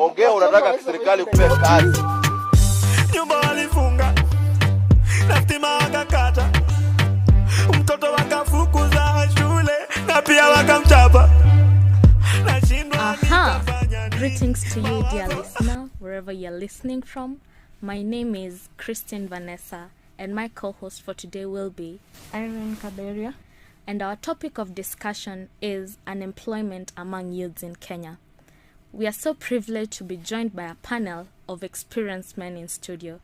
unaongea unataka serikali kupe kazi. Nyumba walifunga na stima wakakata, mtoto wakafukuza shule na pia wakamchapa. Greetings to you, dear listener, wherever you're listening from. My name is Christine Vanessa, and my co-host for today will be Irene Kaberia. And our topic of discussion is unemployment among youths in Kenya. We are so privileged to be joined by a panel of experienced men in studio.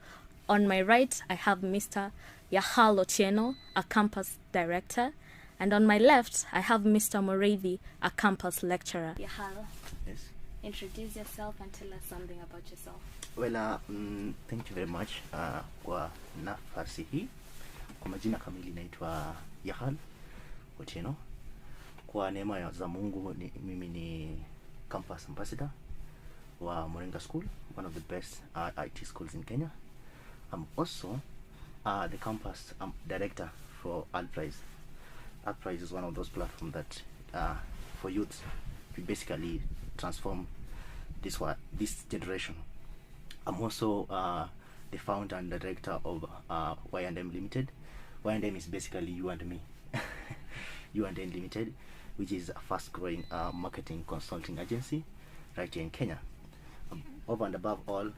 On my right, I have Mr. Yahal Otieno, a campus director. And on my left, I have Mr. Morethi, a campus lecturer. Yahal, yes. Introduce yourself and tell us something about yourself. Well, thank you very much kwa nafasi hii. Kwa majina kamili naitwa Yahal Otieno. Kwa neema za Mungu mimi ni campus ambassador wa Moringa School, one of the best IT schools in Kenya. I'm also the campus director for Alprise. Alprise is one of those platforms that for youths we basically transform this generation. I'm also the founder and director of Y&M Limited. Y&M is basically you and me. U&M Limited, which is a fast-growing marketing consulting agency right here in Kenya. Over and above all,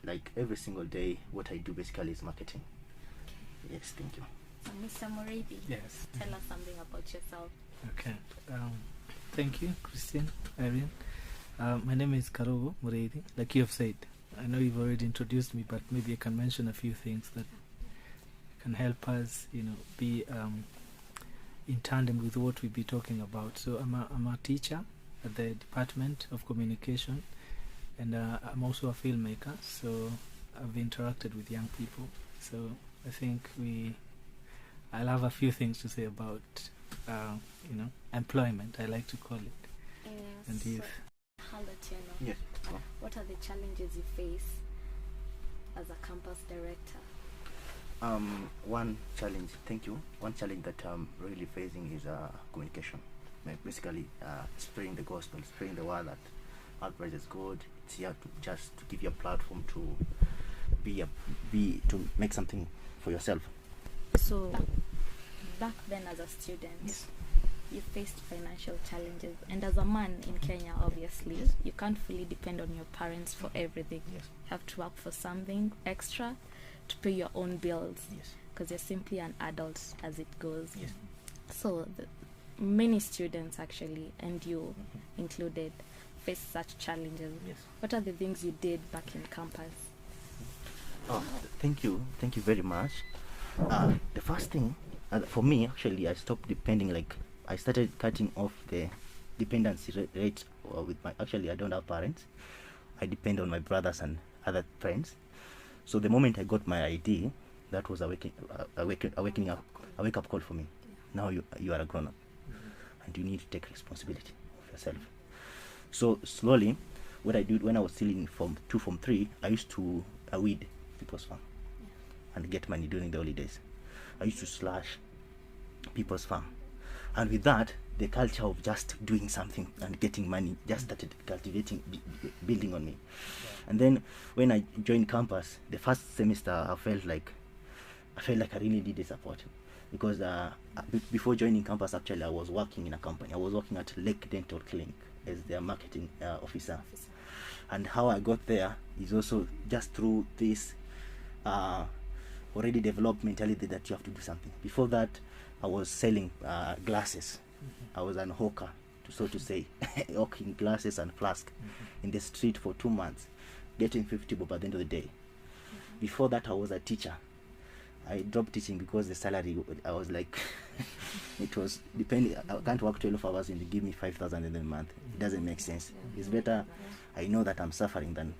like every single day, what I do basically is marketing. Yes, thank you. So, Mr. Morethi, yes, tell us something about yourself. Okay. Thank you, Christian, Irene. My name is Karogo Morethi. Like you have said, I know you've already introduced me, but maybe I can mention a few things that can help us, be in tandem with what we'll be talking about. So I'm a teacher at the Department of Communication, and I'm also a filmmaker. So I've interacted with young people. So I think I'll have a few things to say about, employment, I like to call it. Yes. And youth. Yes. What are the challenges you face as a campus director? One challenge that I'm really facing is communication. Like basically spreading the gospel, spreading the word that Alprise is good. It's here to give you a platform to to make something for yourself. So back then as a student, yes, you faced financial challenges, and as a man in Kenya, obviously, yes, you can't fully depend on your parents for everything. Yes. You have to work for something extra to pay your own bills, yes, because you're simply an adult as it goes. yes. So many students actually, and you included, face such challenges. Yes. What are the things you did back in campus? Oh, thank you very much. The first thing for me, actually, I stopped depending. Like I started cutting off the dependency rate with my. Actually, I don't have parents. I depend on my brothers and other friends. So the moment I got my ID, that was a wake up call for me. Now you are a grown up, and you need to take responsibility of yourself. So slowly, what I did when I was still in Form 2, Form 3, I used to weed people's farm and get money during the holidays. I used to slash people's farm, and with that, the culture of just doing something and getting money just started building on me. And then when I joined campus, the first semester, I felt like I really needed support, because before joining campus, actually, I was working in a company. I was working at Lake Dental Clinic as their marketing officer. And how I got there is also just through this already developed mentality that you have to do something. Before that, I was selling glasses. I was an hawker, so to say, hawking glasses and flask in the street for 2 months, getting 50 bob at the end of the day. Before that, I was a teacher. I dropped teaching because the salary, I was like, it was depending. I can't work 12 hours and they give me 5,000 in a month. It doesn't make sense. It's better I know that I'm suffering than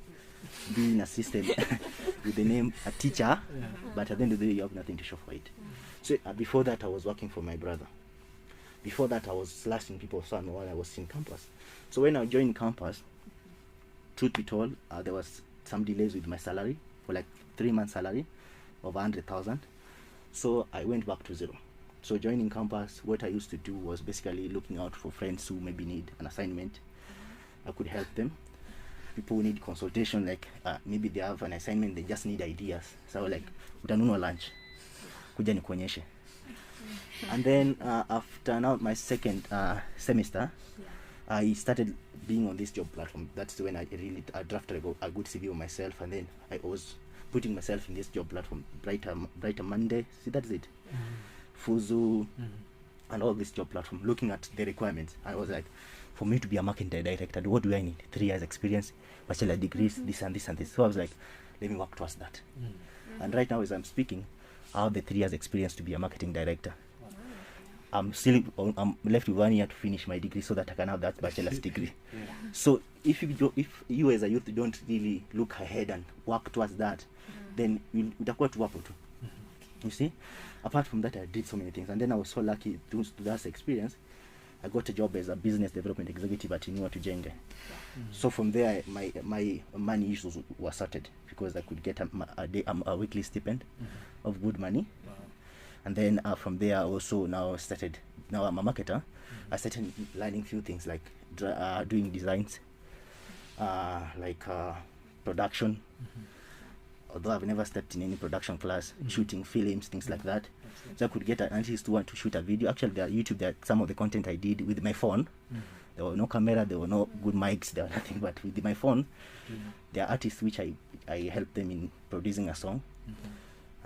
being a system with the name a teacher, but at the end of the day, you have nothing to show for it. So before that, I was working for my brother. Before that, I was slashing people's fun while I was in campus. So when I joined campus, truth be told, there was some delays with my salary for like 3 months salary of 100,000. So I went back to zero. So joining campus, what I used to do was basically looking out for friends who maybe need an assignment I could help them. People who need consultation, like maybe they have an assignment, they just need ideas. So like, utanunua lunch, kuja nikuonyeshe. And then after now my second semester, I started being on this job platform. That's when I really drafted a good CV of myself, and then I was putting myself in this job platform, Brighter Monday. See, that's it. Fuzu, and all this job platform, looking at the requirements. I was like, for me to be a marketing director, what do I need? 3 years experience, bachelor degrees, this and this and this. So I was like, let me work towards that. And right now, as I'm speaking, I have the 3 years experience to be a marketing director. I'm left with 1 year to finish my degree so that I can have that bachelor's degree. So if you as a youth don't really look ahead and work towards that, then utakuwa tu hapo tu. You see, apart from that, I did so many things, and then I was so lucky to that experience. I got a job as a business development executive at Inua Tujenge. So from there, my money issues were started because I could get a weekly stipend of good money. And then from there, also now I'm a marketer. I started learning few things like doing designs, like production. Although I've never stepped in any production class, shooting films, things like that. So I could get an artist to want to shoot a video. Actually, there are YouTube, there are some of the content I did with my phone. There were no camera, there were no good mics, there were nothing, but with my phone, there are artists which I helped them in producing a song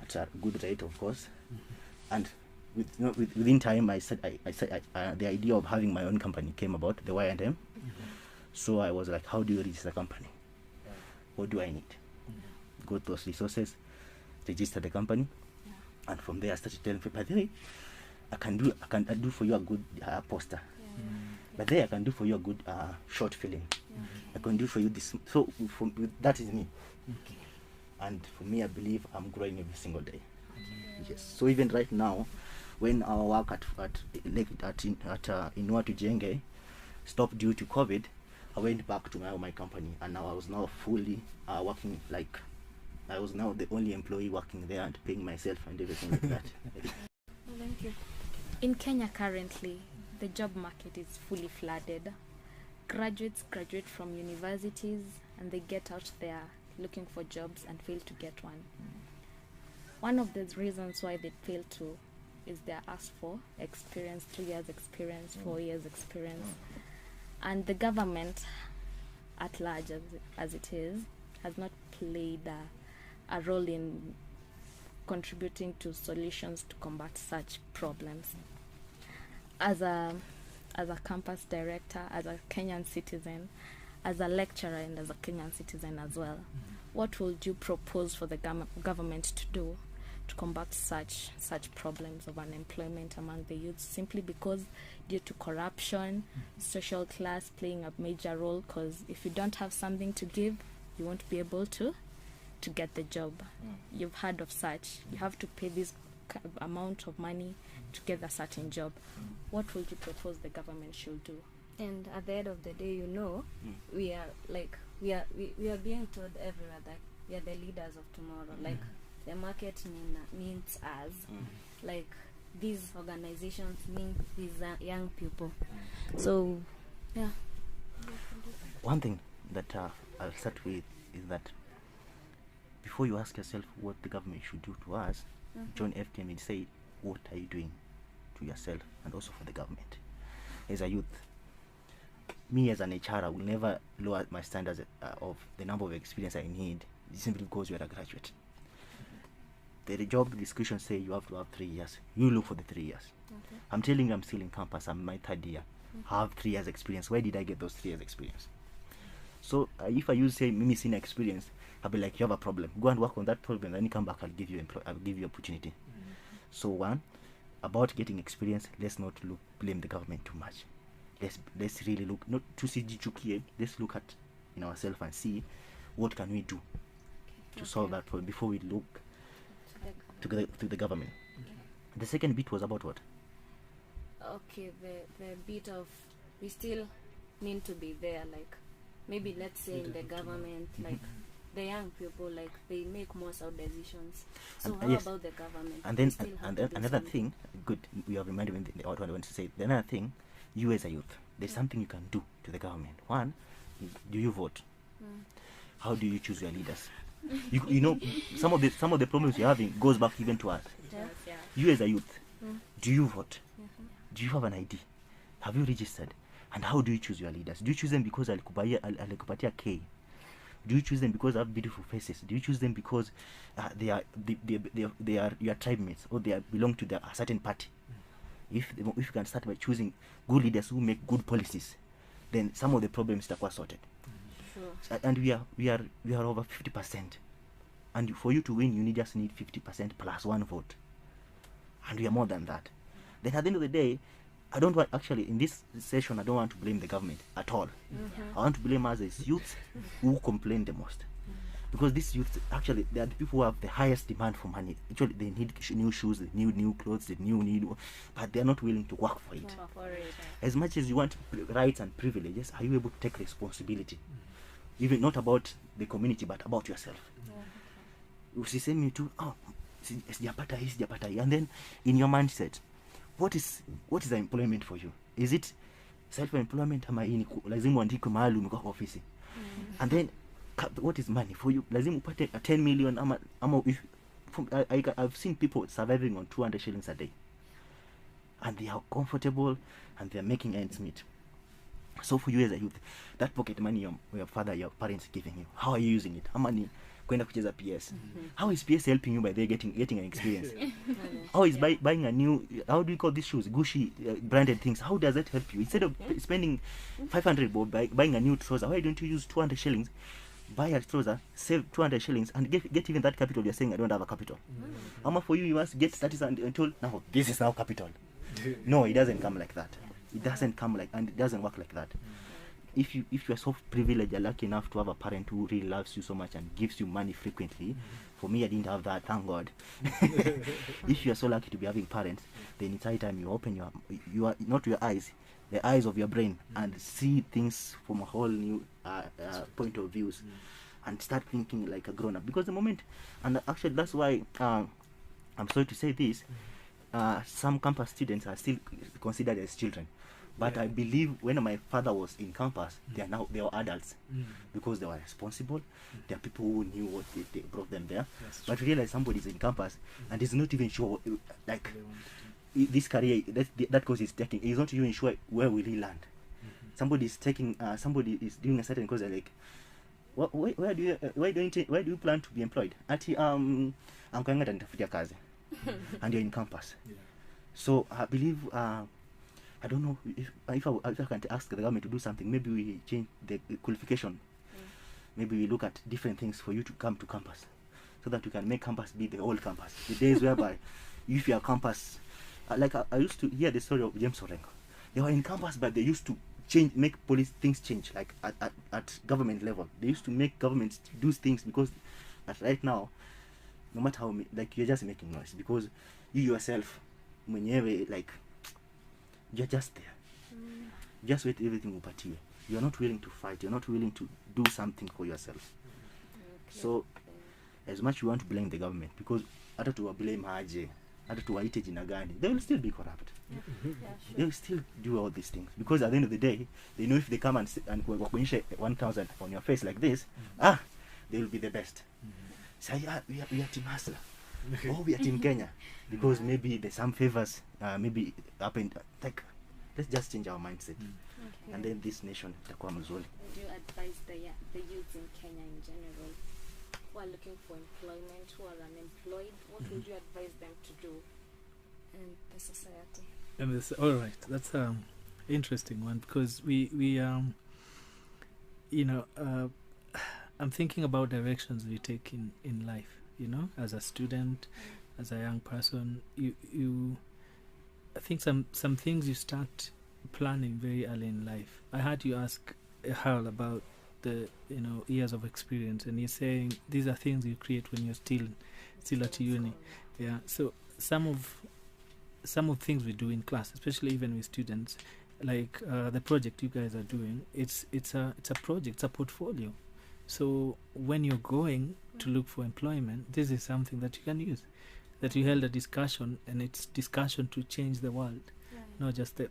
at a good rate, of course. And within time, I said the idea of having my own company came about, the Y&M. So I was like, how do you register a company? What do I need? Go to those resources, register the company, and from there I started telling people, by the way, I can do for you a good poster. But there I can do for you a good short film. I can do for you this. So that is me. And for me, I believe I'm growing every single day. Yes. So even right now, when our work at Inua Tujenge stopped due to COVID, I went back to my company, and now I was now fully working, like I was now the only employee working there and paying myself and everything like that. Thank you. In Kenya currently, the job market is fully flooded. Graduates graduate from universities and they get out there looking for jobs and fail to get one. One of the reasons why they fail to is they're asked for experience, 3 years experience, 4 years experience. And the government at large, as it is, has not played a role in contributing to solutions to combat such problems. As a campus director, as a Kenyan citizen, as a lecturer and as a Kenyan citizen as well, what would you propose for the government to do to combat such problems of unemployment among the youth, simply because due to corruption, social class playing a major role? Because if you don't have something to give, you won't be able to get the job. You've heard of such. You have to pay this amount of money to get a certain job. What would you propose the government should do? And at the end of the day, we are being told everywhere that we are the leaders of tomorrow. Like the market means us. Like these organizations mean these young people. So, yeah. One thing that I'll start with is that before you ask yourself what the government should do to us, John F. Kennedy said, what are you doing to yourself and also for the government? As a youth, me as an HR, I will never lower my standards of the number of experience I need simply because you're a graduate. The job description say you have to have 3 years. You look for the 3 years. I'm telling you, I'm still in campus. I'm in my third year. I have 3 years experience. Where did I get those 3 years experience? So if I use say missing experience, I'll be like, you have a problem. Go and work on that problem. Then you come back. I'll give you opportunity. So one, about getting experience, let's not blame the government too much. Let's really look, not to see Jichukie, let's look at in ourselves and see what can we do to solve that problem before we look to the government. The second bit was about what? Okay, the bit of we still need to be there, like maybe let's say in the government, like the young people, like they make most of decisions. So how about the government? And then another thing, good, we have reminded me what I want to say. The another thing, you as a youth, there's something you can do to the government. One, is, do you vote? How do you choose your leaders? You know, some of the problems you're having goes back even to us. Yeah. You as a youth, do you vote? Do you have an ID? Have you registered? And how do you choose your leaders? Do you choose them because alikupatia K? Do you choose them because they have beautiful faces? Do you choose them because they are your tribe mates, or they belong to a certain party? If you can start by choosing good leaders who make good policies, then some of the problems are sorted. Sure. And we are over 50%, and for you to win, you just need 50% plus one vote, and we are more than that. Then at the end of the day, I don't want, actually in this session, I don't want to blame the government at all. I want to blame us as youths who complain the most, because these youths, actually, they are the people who have the highest demand for money. Actually, they need new shoes, they need new clothes, they need, but they are not willing to work for it. As much as you want rights and privileges, are you able to take responsibility? Even not about the community, but about yourself. Usisemi tu, sijapata hii, sijapata hii. And then in your mindset, what is the employment for you? Is it self-employment ama hii lazima uandikwe mahali umekuwa kwa ofisi? And then what is money for you? Lazima upate 10 million ama if I've seen people surviving on 200 shillings a day, and they are comfortable and they are making ends meet. So for you as a youth, that pocket money your father, your parents giving you, how are you using it? How many kwenda kucheza PS? How is PS helping you by there getting an experience? How is buying a new, how do you call these shoes, Gucci branded things? How does that help you? Instead of spending 500 bob buying a new trouser, why don't you use 200 shillings, buy a trouser, save 200 shillings, and get even that capital? You're saying I don't have a capital. For you must get status and told, now this is now capital. No, it doesn't come like that. It doesn't come like, and it doesn't work like that. If you are so privileged, you're lucky enough to have a parent who really loves you so much and gives you money frequently. For me, I didn't have that, thank God. If you are so lucky to be having parents, then it's high time you open your not your eyes, the eyes of your brain, and see things from a whole new point of views, and start thinking like a grown-up. Because the moment, and actually that's why I'm sorry to say this, some campus students are still considered as children. But I believe when my father was in campus, they are adults, because they were responsible. They are people who knew what they brought them there. But realize somebody's in campus and is not even sure, like this career that course is taking, is not even sure where will he land. Somebody is taking, somebody is doing a certain course, like, where do you plan to be employed? Ati I'm going to nitafutia kazi, and you're in campus. So I believe. I don't know if I can ask the government to do something. Maybe we change the qualification. Maybe we look at different things for you to come to campus, so that we can make campus be the old campus. The days whereby if you are campus, like I used to hear the story of James Orengo. They were in campus, but they used to make things change, like at government level. They used to make governments do things, because right now, no matter how, like, you're just making noise, because you yourself, mwenyewe, like, you're just there. Just wait everything upatiwe. You're not willing to fight. You're not willing to do something for yourself. So, as much you want to blame the government, because hata to blame aje, hata tuwaite jina gani, they will still be corrupt. They will still do all these things, because at the end of the day, they know if they come and wakuonyeshe 1,000 on your face like this, they will be the best. So yeah, we are Team Hustler. Oh, we are Team Kenya, because maybe there's some favors, maybe happened. Like, let's just change our mindset, and then this nation itakuwa mzuri. Would you advise the youth in Kenya in general who are looking for employment, who are unemployed? What would you advise them to do in the society? All right, that's interesting one, because we I'm thinking about directions we take in life. As a student, as a young person, I think some things you start planning very early in life. I heard you ask Hal about the years of experience, and you're saying these are things you create when you're still at uni. Yeah. So some of things we do in class, especially even with students, like the project you guys are doing, it's a project, it's a portfolio. So when you're going to look for employment, this is something that you can use. That you held a discussion, and it's discussion to change the world, not just the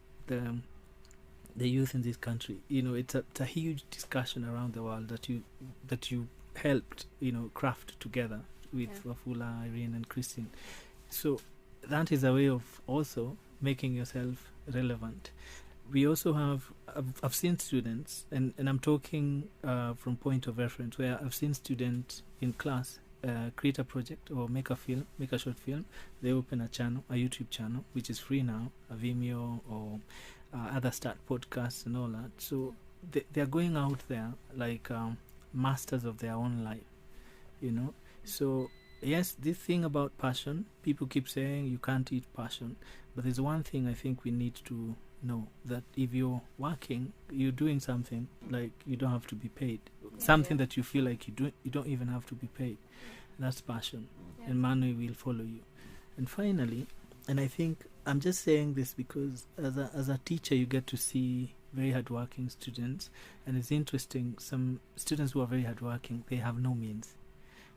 the youth in this country. It's a huge discussion around the world that you helped craft together with Wafula, Irene, and Christine. So that is a way of also making yourself relevant. We also have, I've seen students, and I'm talking from point of reference, where I've seen students in class create a project or make a short film. They open a channel, a YouTube channel, which is free now, a Vimeo or other start podcasts and all that. So they're going out there like masters of their own life, So yes, this thing about passion, people keep saying you can't eat passion, but there's one thing I think we need to know, that if you're working, you're doing something, like you don't have to be paid. Something that you feel like you don't even have to be paid. That's passion, and money will follow you. And finally, and I think I'm just saying this because as a teacher, you get to see very hardworking students, and it's interesting. Some students who are very hardworking, they have no means.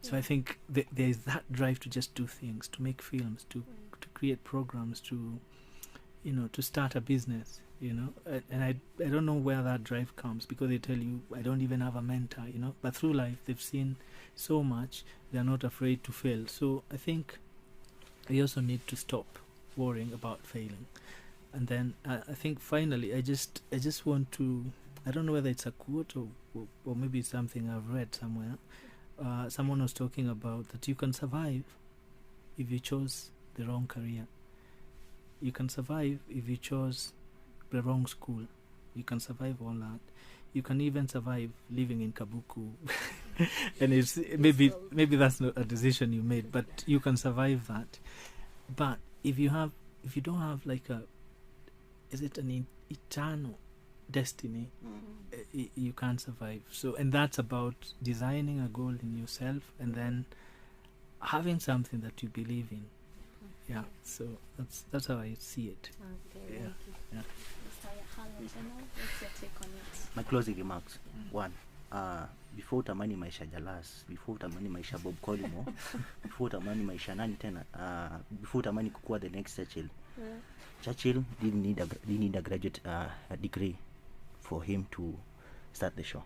So I think there is that drive to just do things, to make films, to create programs, to start a business, and I don't know where that drive comes, because they tell you, I don't even have a mentor, but through life they've seen so much, they're not afraid to fail. So I think we also need to stop worrying about failing. And then I think finally I just want to, I don't know whether it's a quote or maybe it's something I've read somewhere. Someone was talking about that you can survive if you chose the wrong career. You can survive if you chose the wrong school. You can survive all that. You can even survive living in Kabuku. And it's maybe that's not a decision you made, but you can survive that. But if you don't have like an eternal destiny, you can't survive. So, and that's about designing a goal in yourself and then having something that you believe in. Yeah, so that's how I see it. Okay, Yeah. Mr. Yahala, what's your take on it? My closing remarks. One, before utamani maisha Jalas, before utamani maisha Bob Collymore, before utamani maisha nani tena, before utamani kukua the next Churchill. Churchill didn't need a graduate degree for him to start the show.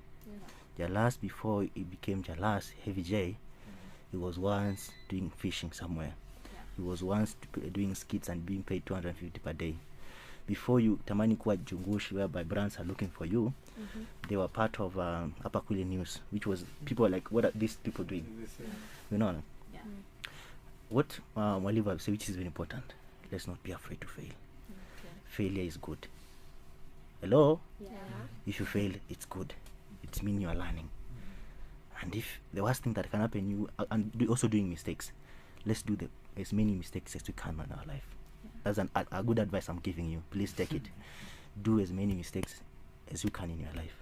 Jalas, before he became Jalas, Heavy J, he was once doing fishing somewhere. He was once doing skits and being paid 250 per day. Before you tamani kuwa Jungushi, whereby brands are looking for you, they were part of Upper Kwili News, which was people were like, what are these people doing? What Mwalimu said, which is very important, let's not be afraid to fail. Failure is good. Hello? If you fail, it's good. It means you are learning. And if the worst thing that can happen, you and also doing mistakes, let's do as many mistakes as we can in our life. That's a good advice I'm giving you. Please take it. Do as many mistakes as you can in your life.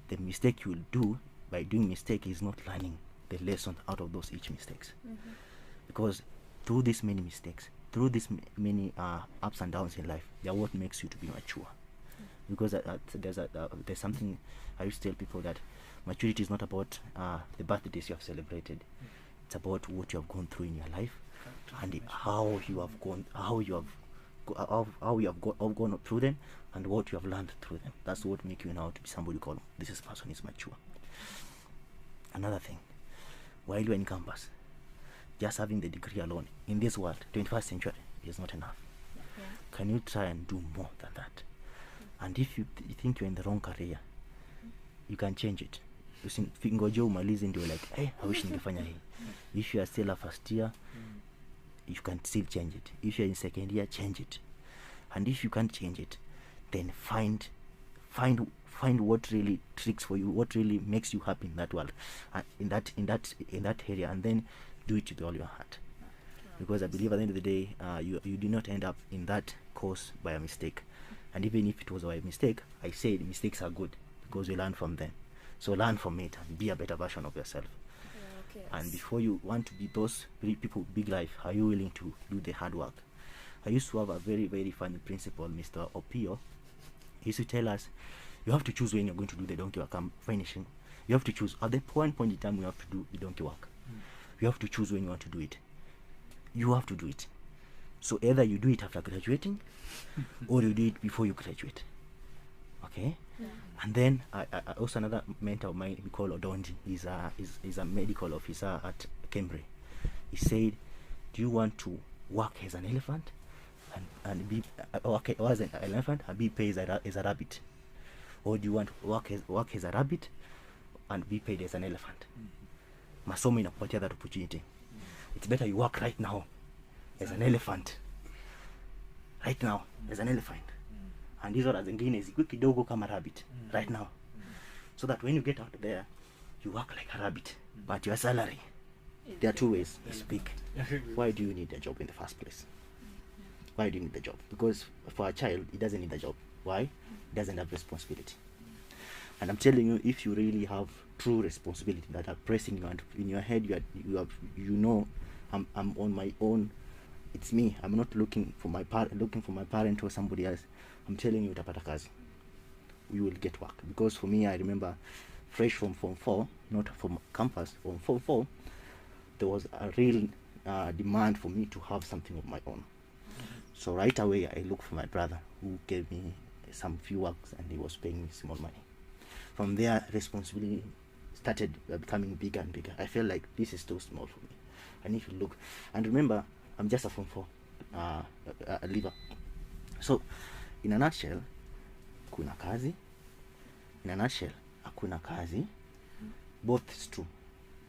The mistake you will do by doing mistake is not learning the lesson out of those each mistakes. Because through these many mistakes, through these many ups and downs in life, they are what makes you to be mature. Because there's something I used to tell people, that maturity is not about the birthdays you have celebrated. It's about what you have gone through in your life, and how you have gone through them, and what you have learned through them. That's what make you now to be somebody called this person is mature. Another thing, while you're in campus, just having the degree alone in this world, 21st century, is not enough. Can you try and do more than that? And if you think you're in the wrong career, you can change it. Ngoja umalize ndio like, hey, I wish ningefanya hii. If you are still a first year, you can still change it. If you are in second year, change it. And if you can't change it, then find what really tricks for you, what really makes you happy in that world, in that area, and then do it with all your heart. Because I believe at the end of the day, you do not end up in that course by a mistake. And even if it was by a mistake, I say mistakes are good because we learn from them. So learn from it and be a better version of yourself. And before you want to be those people with big life, are you willing to do the hard work? I used to have a very, very funny principal, Mr. Opio. He used to tell us, you have to choose when you're going to do the donkey work. I'm finishing. You have to choose. At the one point in time, you have to do the donkey work. You have to choose when you want to do it. You have to do it. So either you do it after graduating, or you do it before you graduate. Okay. And then I also another mentor of mine we call Odonji. He's a medical officer at Cambridge. He said, do you want to work as an elephant and be work as an elephant and be paid as a rabbit, or do you want to work as a rabbit and be paid as an elephant? Masomo inakupatia that opportunity. It's better you work right now as an elephant, right now as an elephant, and hizo ra zingine zikuwe kidogo kama rabbit right now, so that when you get out there you work like a rabbit, but your salary, there are two ways you speak. Why do you need a job in the first place? Why do you need the job? Because for a child, he doesn't need a job. Why? He doesn't have responsibility. And I'm telling you, if you really have true responsibility that are pressing you, and in your head I'm on my own. It's me. I'm not looking for my parent or somebody else. I'm telling you, utapata kazi. You will get work. Because for me, I remember fresh from Form 4, not from campus, from Form 4, there was a real demand for me to have something of my own. So right away, I looked for my brother, who gave me some few works, and he was paying me small money. From there, responsibility started becoming bigger and bigger. I felt like this is too small for me. I need to look. And remember, I'm just a Form 4 leaver. So, in a nutshell, kuna kazi. In a nutshell, hakuna kazi. Both is true.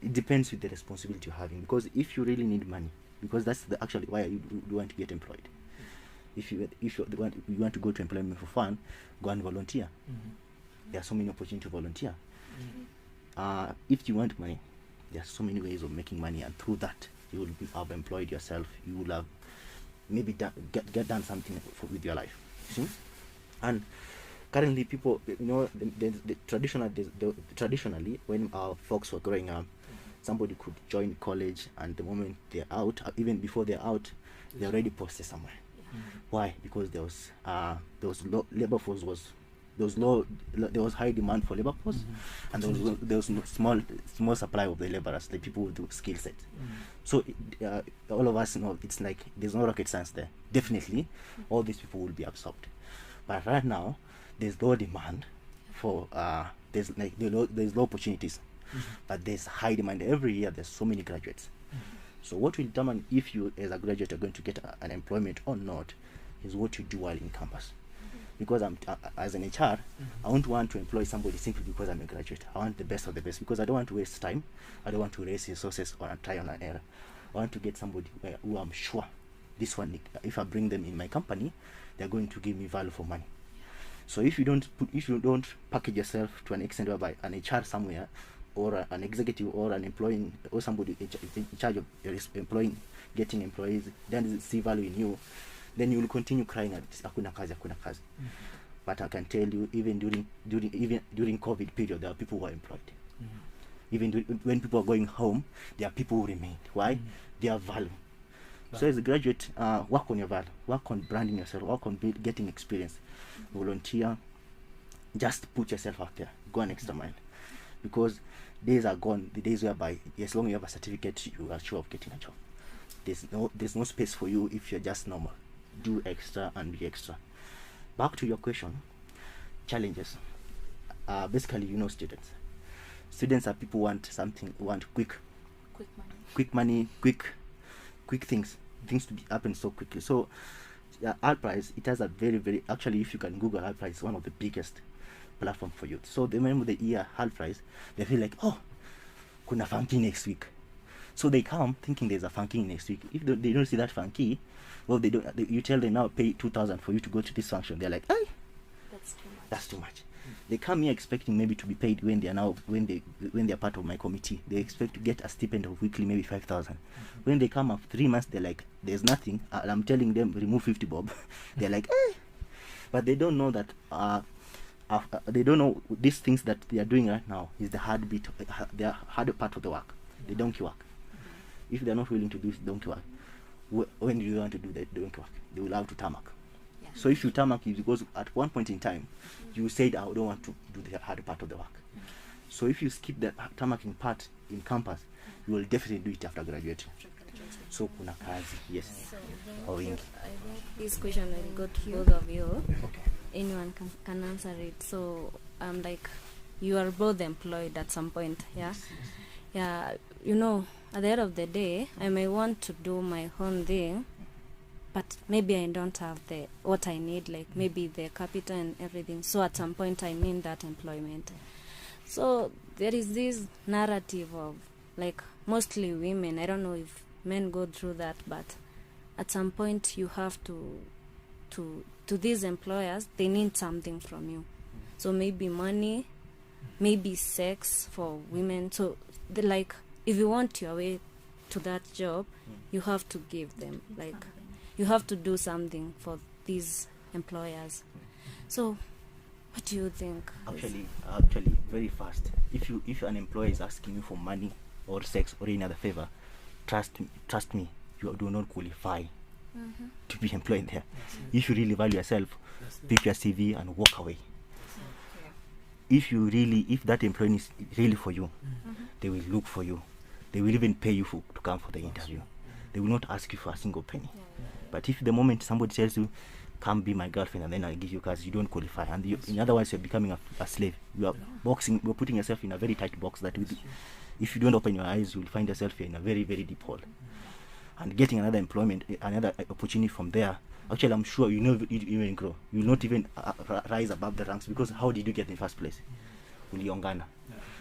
It depends with the responsibility you're having. Because if you really need money, because that's actually why you want to get employed. If you want to go to employment for fun, go and volunteer. There are so many opportunities to volunteer. If you want money, there are so many ways of making money, and through that you will have employed yourself. You will have maybe get done something with your life. See? And currently, people, traditionally, when our folks were growing up, somebody could join college, and the moment they're out, even before they're out, they're already posted somewhere. Why? Because there was labor force there was high demand for labor force, and there was small supply of the laborers, the people with the skill set. So all of us know it's like there's no rocket science there. Definitely, all these people will be absorbed. But right now, there's low demand for there's low opportunities, but there's high demand every year. There's so many graduates. So what will determine if you as a graduate are going to get an employment or not is what you do while in campus. Because as an HR, I don't want to employ somebody simply because I'm a graduate. I want the best of the best, because I don't want to waste time. I don't want to waste resources or try on an error. I want to get somebody who I'm sure this one, if I bring them in my company, they're going to give me value for money. So if you don't package yourself to an extent whereby an HR somewhere, or an executive, or an employee, or somebody in charge of employing, getting employees, then see value in you, then you will continue crying at hakuna kazi. But I can tell you, even during COVID period, there are people who are employed. Even when people are going home, there are people who remain. Why? They have value. So as a graduate, work on your value, work on branding yourself, work on getting experience, volunteer, just put yourself out there, go an extra mile. Because days are gone, the days whereby as long as you have a certificate, you are sure of getting a job. There's no space for you if you're just normal. Do extra and be extra. Back to your question, challenges. Basically, students are people want quick money, quick things to happen so quickly. So Alprice, it has a very, very, actually, if you can Google Alprice, it's one of the biggest platform for youth. So the moment they hear Alprice, they feel like, oh, kuna funky next week. So they come thinking there's a funky next week. If they don't see that funky, well, you tell them now pay 2,000 for you to go to this function. They're like, hey, that's too much. They come here expecting maybe to be paid when they're part of my committee. They expect to get a stipend of weekly maybe 5,000. When they come after 3 months, they're like, there's nothing. And I'm telling them remove 50 bob. They're like, hey, but they don't know that. They don't know these things that they are doing right now is the hard part of the work, the donkey work. If they are not willing to do donkey work, when do you want to do the donkey work? They will have to tarmac. So if you tarmac, because at one point in time, you said, I don't want to do the hard part of the work. So if you skip the tarmacking part in campus, you will definitely do it after graduating. So kuna kazi, yes. So I think this question will go to both of you. Okay. anyone can answer it. So like, you are both employed at some point. Yeah, you know, at the end of the day, I may want to do my own thing, but maybe I don't have the what I need, like maybe the capital and everything. So at some point I need that employment. So there is this narrative of, like, mostly women, I don't know if men go through that, but at some point you have to these employers, they need something from you. So maybe money, maybe sex for women. So like, if you want your way to that job, you have to give them, like, you have to do something for these employers. So what do you think? Actually, very fast. If an employer is asking you for money or sex or any other favor, trust me, you do not qualify to be employed there. If you really value yourself, pick your CV and walk away. If that employer is really for you, they will look for you. They will even pay you to come for the interview. They will not ask you for a single penny. But if the moment somebody tells you, come be my girlfriend, and then I'll give you cars, you don't qualify. And in other words, you're becoming a slave. You're putting yourself in a very tight box that if you don't open your eyes, you'll find yourself in a very, very deep hole. And getting another employment, another opportunity from there, actually, I'm sure you never even grow. You'll not even rise above the ranks, because how did you get in the first place? Uliongana.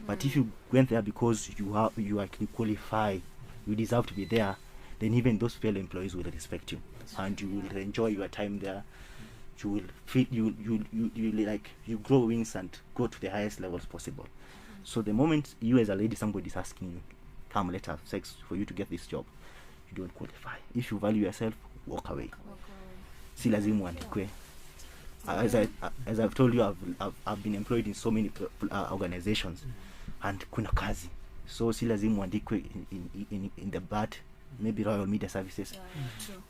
But if you went there because you actually qualify, you deserve to be there, then even those fellow employees will respect you, and you will enjoy your time there. You will feel you grow wings and go to the highest levels possible. So the moment you as a lady, somebody is asking you, come, let's have sex for you to get this job, you don't qualify. If you value yourself, walk away. Si lazimu andikwe. As I've told you, I've been employed in so many organizations, and kuna kazi. So si lazimu andikwe in the BAT, maybe Royal Media Services.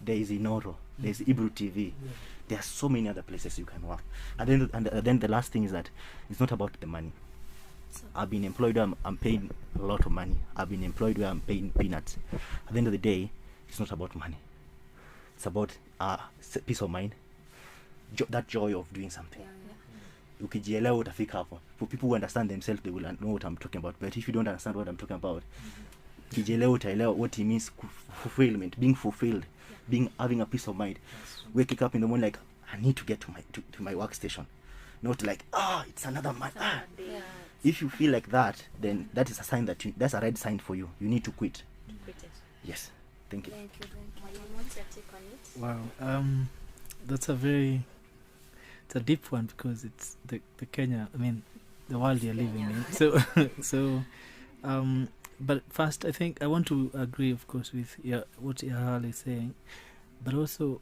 There is Inoro, there is Ibru TV. There are so many other places you can work. And then the last thing is that it's not about the money. I've been employed where I'm paying a lot of money. I've been employed where I'm paying peanuts. At the end of the day, it's not about money. It's about peace of mind, that joy of doing something. Ukijielewa utafika hapo. For people who understand themselves, they will know what I'm talking about. But if you don't understand what I'm talking about, ukijielewa utaelewa what it means, fulfillment, being fulfilled, having a peace of mind. Waking up in the morning like, I need to get to my workstation. Not like, it's another man. If you feel like that, then that is a sign that's a red sign for you. You need to quit. Yes. Thank you. What's your take on it? Wow. That's it's a deep one, because it's the Kenya, I mean, the world you're living in. But first, I think I want to agree, of course, with what Yahal is saying, but also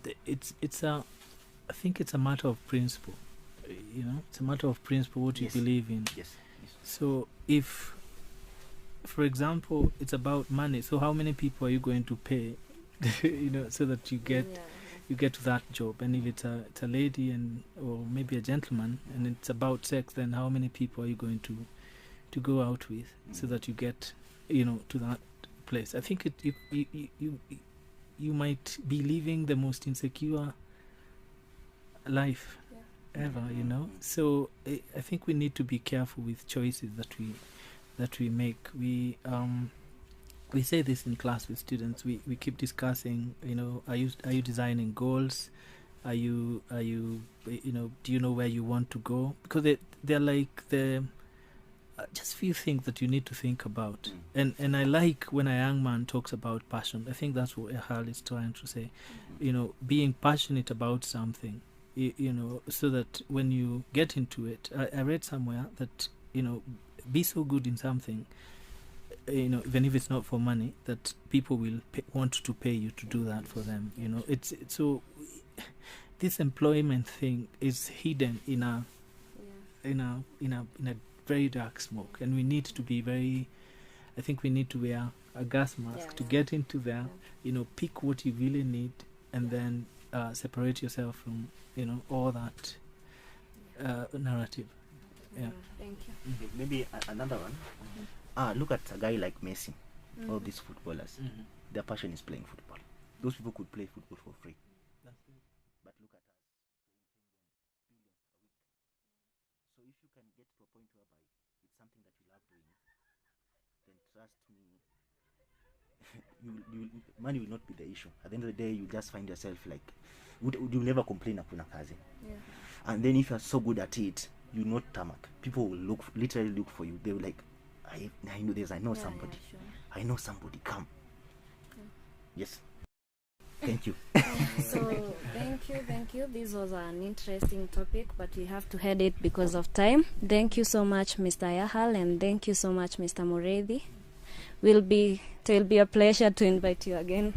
I think it's a matter of principle. It's a matter of principle, what you believe in. Yes. So if, for example, it's about money, so how many people are you going to pay, so that you get to that job? And if it's a lady or maybe a gentleman, and it's about sex, then how many people are you going to go out with, so that you get, to that place? I think you might be living the most insecure life ever, So I think we need to be careful with choices that we make. We say this in class with students. We keep discussing, are you designing goals? Are you do you know where you want to go? Because they're like just few things that you need to think about. And I like when a young man talks about passion. I think that's what Ehal is trying to say. Being passionate about something, so that when you get into it, I read somewhere that, be so good in something, even if it's not for money, that people will want to pay you to do that for them. It's so this employment thing is hidden in a very dark smoke, and we need to be I think we need to wear a gas mask to get into there. Pick what you really need, and then separate yourself from all that narrative. Thank you. Maybe another one. Look at a guy like Messi. All these footballers, their passion is playing football. Those people could play football for free. But look at us. trust me, money will not be the issue. At the end of the day, you just find yourself like, you'll never complain hakuna kazi. Yeah. And then if you're so good at it, you not tarmac. People will literally look for you. They will like, I know this, I know somebody. Yeah, sure. I know somebody, come. Yes. Thank you. So thank you. This was an interesting topic, but we have to head it because of time. Thank you so much, Mr. Yahal, and thank you so much, Mr. Mureithi. It will be a pleasure to invite you again.